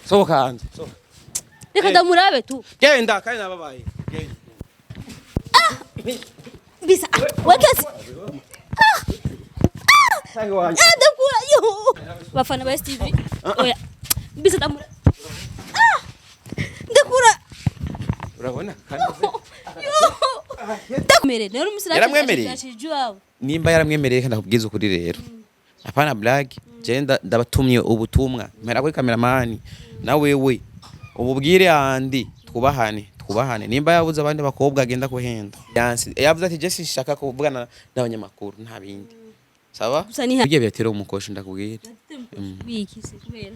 sohoka hanze reka ndamurabe tu genda kandi nababaye genda bisa Kessi ndakura yo bafana ba STV oya bisa ndamurabe ndakura urabona kandi ndakumere rero yaramwemereye nimba yaramwemereye kandi akubwiza ukuri rero apana black genda ndabatumye ubutumwa mpera kuri cameraman na wewe ububwire andi twubahane nimba yabuze abandi bakobwa agenda kuhenda yavuze ati Jesse shaka kuvugana n'abanyamakuru nta bindi sawa bigiye byatera umukosha ndakubwira bikise kubera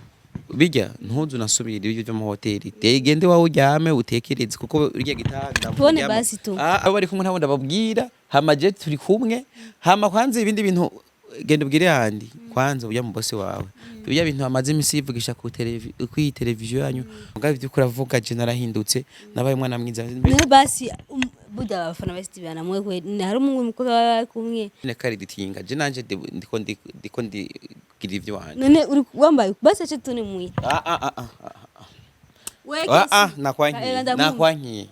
bijya ntuzu nasubira ibyo byo mu hoteli tegende wawe ujyame utekereze kuko urya gitanda tubone basi tu abo bari kumwe ntabwo ndababwira hama je turi kumwe hama kwanze ibindi bintu genda ubwire handi kwanza ujya mu bosi wawe ibyo bintu amaze imisi yivugisha ku televiziyo yanyu mugabe byo kuravuga je narahindutse nabaye mwana mwiza basi buda abafana ba STV namwe kwe hari umwe mukobwa bari kumwe ne kari ditinga je nanje ndiko gira ivyo wanje none uri wambaye basi ace tune muyi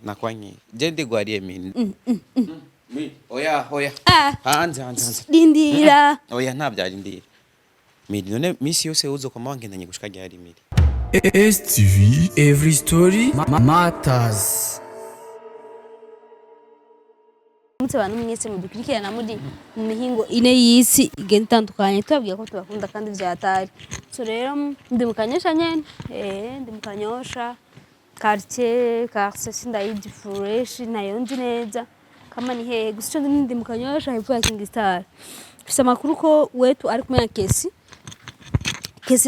nakwanyi je ndigwariye mini oya hanze dindira oya ntabyaje ndira miri none misi yose uzokoma wangendanye gushika ryari miri STV every story matters. Mutse abantu mwese mudukurikirana muri mu mihingo ine y'isi igenda itandukanye twabwiye ko tubakunda kandi vyatari so rero ndi mukanyosha nyene ndi mukanyosha quartier sindayidi fresh nayo ndi neza kama ni hehe gusa ndi mukanyosha hepfo ya King Star fisa makuru ko Wetu ari kumwe na Kessi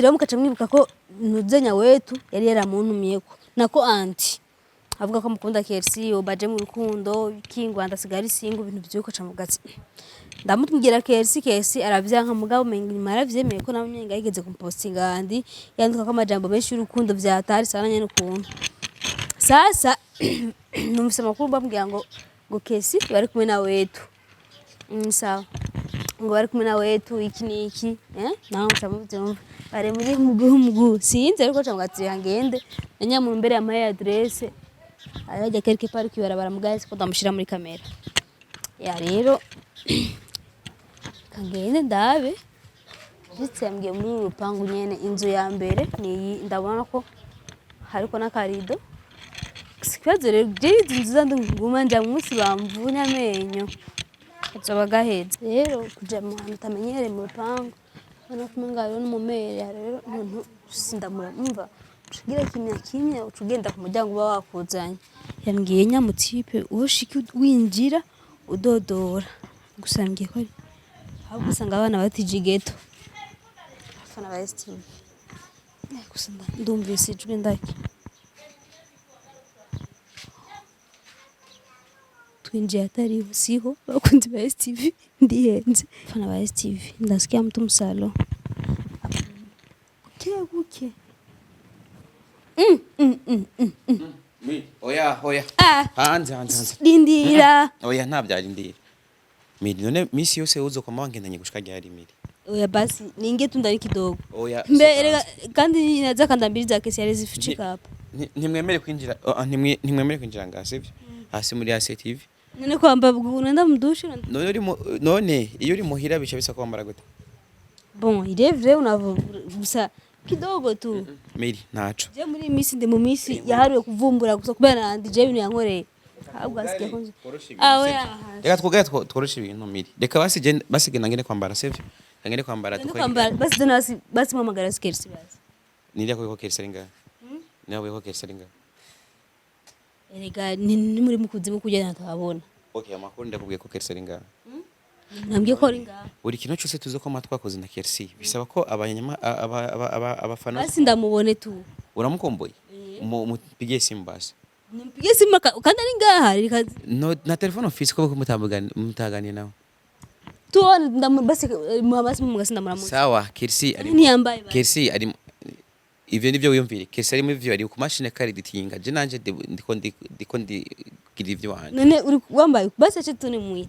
rero mukaca mwibuka ko nuzenya Wetu yari yaramuntumiyeko nako anti avuga ko mukunda Kessi baje mu Urukundo kingwanda sigari singu ibintu byuko ca mugatsi ndamutubwira Kessi aravyanka mugabo mengi maravyemeye ko namwe yigeze kumpostinga andi yandika ko amajambo menshi y'urukundo vyatari sana nyene ukuntu sasa numvise makuru bambwira ngo Kessi bari kumwe na Wetu sawa ngo bari kumwe na Wetu iki niki naho mutamuvyumva bare muri mugu sinze ariko ca mugatsi yangende nanya mu mbere ya my address ajya quelque part kibarabara mugazi ko ndamushira muri kamera ya rero kangende ndabe bitse yambwiye muri urupangu nyene inzu ya mbere ni ndabona ko hariko nakarido sikaze rero inzu zandi nguma nja munsi bamvunya amenyo azoba gaheze rero kuja mu hantu tamenyere mu rupangu bana kumengayo n'umumere rero ntuntu sindamumva tugira kimya ucugenda ku muryango uba wakuzanye yambwiye nyamutipe uhoshiki winjira udodora gusa mbwiye ko ahubwo usanga abana batije geto afana ba STV gusa ndumvise ijwi ndaki twinjiye atari siho bakundi ba STV ndihenze afana ba STV ndasikia mtu msalo kuke oya hanze dindira oya ntabyaje ndira miri none misi yose uzokoma wangendanye gushika ryari miri oya basi ninge tundari kidogo oya mbe kandi naza kandambiriza Kessi yari zifuchika hapa ntimwemere kwinjira ngasivyo hasi muri STV none kwamba bwunda mudushe none iyo uri muhira bica bisa kwambara gute bon il est vrai gusa kidogo tu miri naco je muri misi ndi mu misi yahariwe kuvumbura gusa kubera nandi je ibintu yankoreye ahubwo asikiye konje oya reka twogere tworosha ibintu miri reka basigena ngene kwambara sivyo ngene kwambara tukwambara basi mamagara Kessi basi niriya ko Kessi ringa nawe ko Kessi ringa erega ni muri mukuzimu kujya ntabona okay amakuru ndakubwiye ko Kessi ringa nambye ko ringa buri kintu cyose tuzo ko matwakoze na Kessi bisaba ko abafana basi ndamubone tu uramukomboye mupige simbasi mpige simba kandi ari ngaha no na telefone office ko mutagani nawe tuone basi mu gasi ndamuramu sawa Kessi ari ntiyambaye Kessi ari ivyo nivyo wiyumvire Kessi ari mu vyo ari ku machine kari ditinga je nanje ndiko gira ivyo wanje none uri wambaye basi ace tune muyi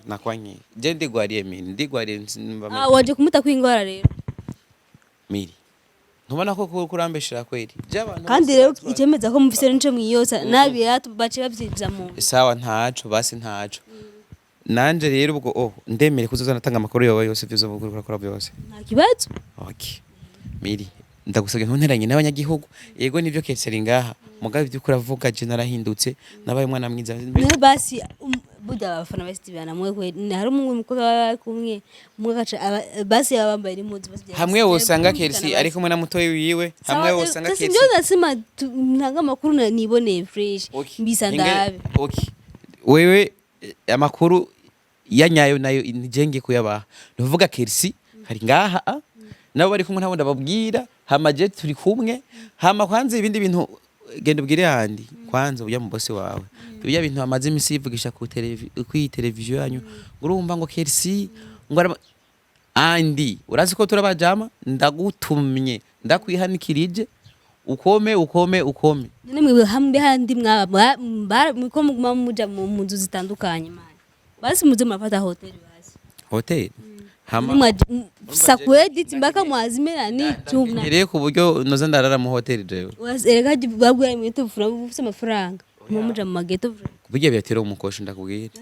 nakwanyi je ndigwariye mini waje kumuta kwingwara rero miri ntubona ko kurambeshera kweli kandi rero ikemeza ko mufise n'icyo mwiyosa nabi bace bavyinjiza mu sawa ntaco basi ntaco nanje rero ubwo ndemere kuzozana tanga amakuru yawe yose vyo urakora byose nta kibazo. okay miri ndagusabye ntunteranye n'abanyagihugu yego nivyo Kessi ngaha mugabe ibyo kuravuga je narahindutse nabaye umwana mwiza ne basi burya abafana ba Steve namwe kwe hari umwe mukobwa kumwe mugaca basi abambaye impuzu basi hamwe wosanga Kessi ari kumwe na mutoyi wiwe hamwe wosanga Kessi ndio nasema ntanga makuru nibone fresh mbisa ndabe okay wewe amakuru yanyayo nayo nijenge kuyabaha nuvuga Kessi hari ngaha nabo bari kumwe nabo ndababwira hamaje turi kumwe hama kwanze ibindi bintu genda ubwire handi kwanza uya mu bosi wawe ibyo bintu amaze imisi yivugisha ku televiziyo yanyu urumva ngo Kessi ngo andi urazi ko turabajama ndagutumye ndakwihanikirije ukome none mwe hamwe handi mwaba mwiko muguma muja mu nzu zitandukanye manje basi muze murafata hotel hama sakwedi mbaka mwazimera ni tumna nire ku buryo noza ndarara mu hotel jewe erega babwira imito fura ufite amafaranga muja mu mageto kuburyo byatera umukosha ndakubwira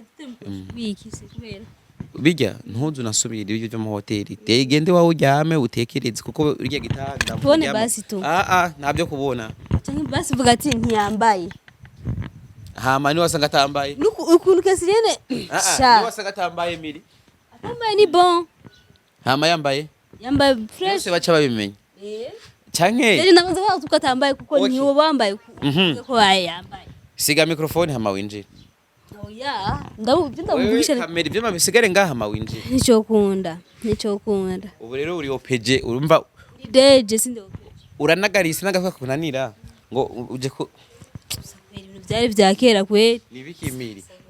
biki se kubera bijya ntuzu nasubira ibyo byo mu hotel tegende wawe uryame utekereze kuko urya gitanda tubone basi tu ntabyo kubona cyangwa basi vuga ati ntiyambaye hama ni wasanga atambaye ukuntu Kessi nyene sha ni wasanga atambaye miri atambaye ni bon hama yambaye fresh bose bacha babimenya canke rero nabanza ko atambaye kuko niwo bambaye ko yambaye siga microphone hama winjira oya ndabugisha kamera ibyo mabisigare ngaha hama winjira nicyo kunda ubu rero uri opeje urumva deje sinde uranagarise nagafuka kunanira ngo uje ko ibintu byari bya kera kweli nibiki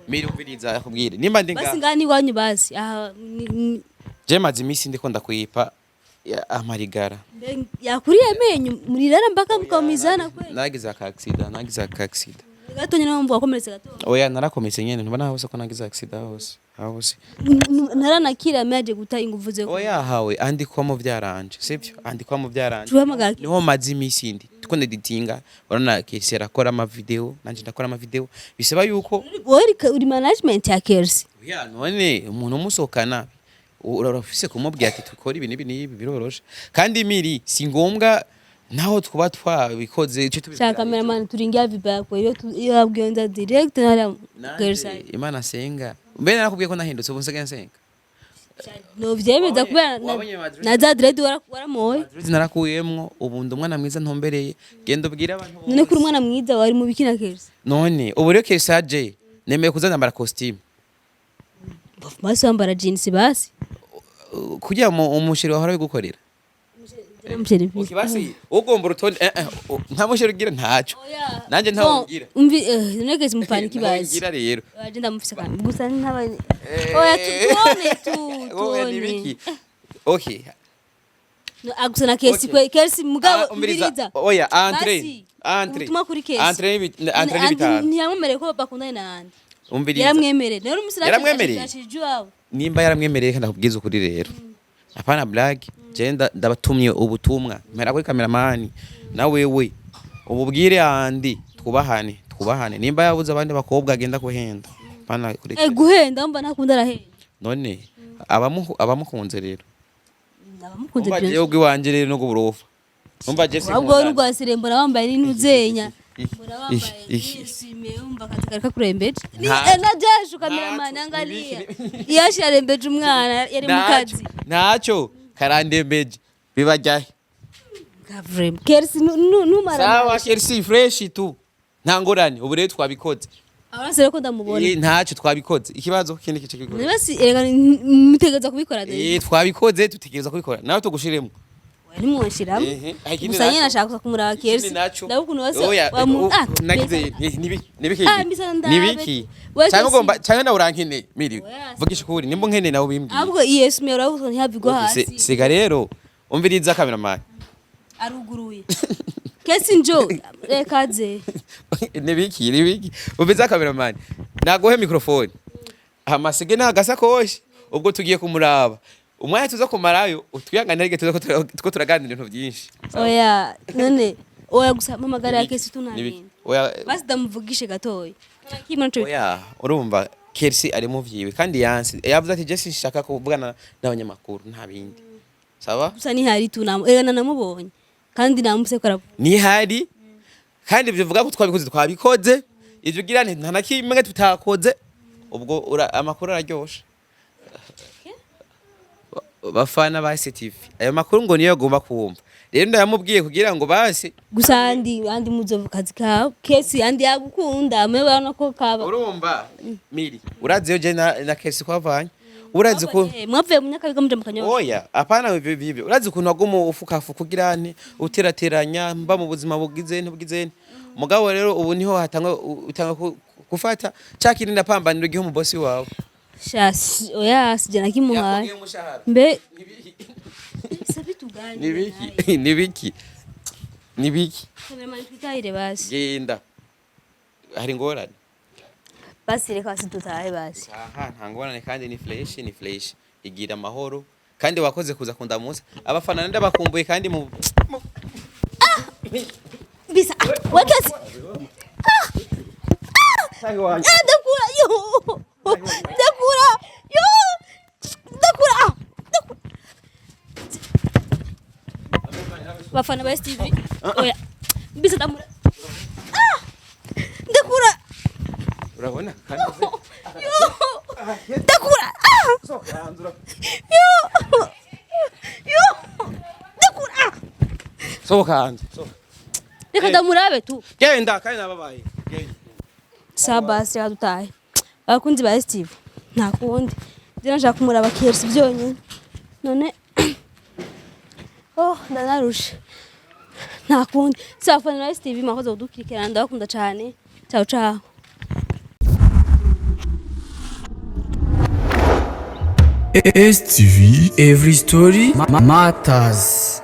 miri umviriza yakubwire nimba ndinga basi ngani wanyu basi je mazi imisi ndiko ndakwipa amarigara yakuriye amenyo murirara mpaka mukamizana kweli nagize accident gato nyine mvuga komeretse gato oya narakometse nyene ntubona hose ko nagize accident hose naranakira meje guta inguvu ze oya hawe andikwa mu byaranje sivyo andikwa mu byaranje tuhamagara niho mazi imisi ndi tukonde ditinga urana Kessi arakora ama video nanje ndakora ama video bisaba yuko uri management ya Kessi oya none umuntu umusokana urafise kumubwira ati tukora ibi biroroshe kandi miri si ngombwa naho twuba twabikoze ico tubikora cha cameraman turingia vibako iyo yabwionza direct na Kessi Imana senga mbene nakubwiye ko nahindutse ubu nsenga no vyemeza kubera na za dread waramoye narakuyemwo ubu ndumwana mwiza ntombereye genda ubwira abantu none kuri umwana mwiza wari mu bikina Kessi none ubu rero Kessi aje nemeye kuzambara costume basi wambara jeans basi kugira umushiri wahora gukorera basi ugomba urutonde nta mushiri ugira ntacyo nanje ntawugira none Kessi mupana kibazi ngira rero waje ndamufisa kandi gusa ntabanye oya tuone nibiki okay agusa na Kessi kwe Kessi mugabo mbiriza oya entre tuma kuri Kessi bitanu ntiyamwemereye ko bakundana nande umviriza yaramwemereye rero umusirati yashijwa nimba yaramwemereye kandi akubwiza ukuri rero apana black genda ndabatumye ubutumwa mpera kuri cameraman na wewe ububwire handi twubahane nimba yabuze abandi bakobwa agenda kuhenda apana kuri guhenda mba nakunda arahenda none abamukunze rero abamukunze byo bagiye ubwiwanje rero no guburofa umva Jesse ahubwo rugwasire mbona wambaye n'intuzenya mbona wambaye yishimiye umva kazi kareka kurembeje na jashu cameraman angalia yashi yarembeje umwana yari mu kazi ntacyo karandembeje bibajyahe gavrem Kessi numara sawa Kessi fresh tu ntangorane ubu rero twabikoze abasere ko ndamubona ntacyo twabikoze ikibazo kindi kice kigora basi erega mutegeza kubikora twabikoze tutegereza kubikora nawe tugushiremo ni mwashiramo gusa nyine nashaka kumuraba Kessi ndabukuntu wase nibiki cyangwa ugomba cyangwa nawe urankene miri vugisha ukuri nimba nkene nawe bimbwiye ahubwo Yesu mero urabuko ntihavigwa hasi siga rero umviriza cameraman aruguruye Kessi njo rekaze nibiki umviriza cameraman nagohe microphone amasige nagasakoshi ubwo tugiye kumuraba umwanya tuza kumarayo utwihanganire tuko turaganira ibintu byinshi. Oya none oya gusa mpamagara ya Kessi tunabindi. Oya Basi ndamuvugishe gatoya. Kimwe nco. Oya urumva Kessi ari mu vyiwe kandi yansi yavuze ati je sinshaka kuvugana n'abanyamakuru nta bindi. Sawa? Gusa ni hari tunamo. Ega namubonye. Kandi namuse ko ni hari kandi ibyo vuga ko twabikoze ivyo gira nta nakimwe tutakoze ubwo amakuru araryosha. Bafana ba STV ayo makuru ngo niyo agomba kumva rero ndayamubwiye kugira ngo basi gusa andi muzovu kazi ka Kessi andi yagukunda mewe nako kaba urumva miri uraziyo je na Kessi kwavanye urazi ko mwavuye mu nyakabiga muje mukanyosha oya apana bivyo urazi kuntu agumu ufukafu kugira nti uterateranya mba mu buzima bugize mugabo rero ubu niho hatanga utanga gufata cakirinda pambaniro giho mu bosi wawe shasi oya sijana kimuhaye mbe nibiki kamera twitahire basi genda hari ngorane basi reka basi tutahe basi aha nta ngorane kandi ni flash igira amahoro kandi wakoze kuza kunda munsi abafana ndabakumbuye kandi mu bisa wakasi ndakura yo bafana ba STV oya bisa ndamura ndakura urabona kandi ndakura so kanzura ndakura so kanze so reka ndamurabe tu genda kandi nababaye genda sabasi radutaye abakunzi ba STV nta kundi ndira nshaka kumuraba Kessi byonyine none ndanarusha nta kundi safana na STV makoze udukirikirana ndabakunda cyane ciao STV, every story matters.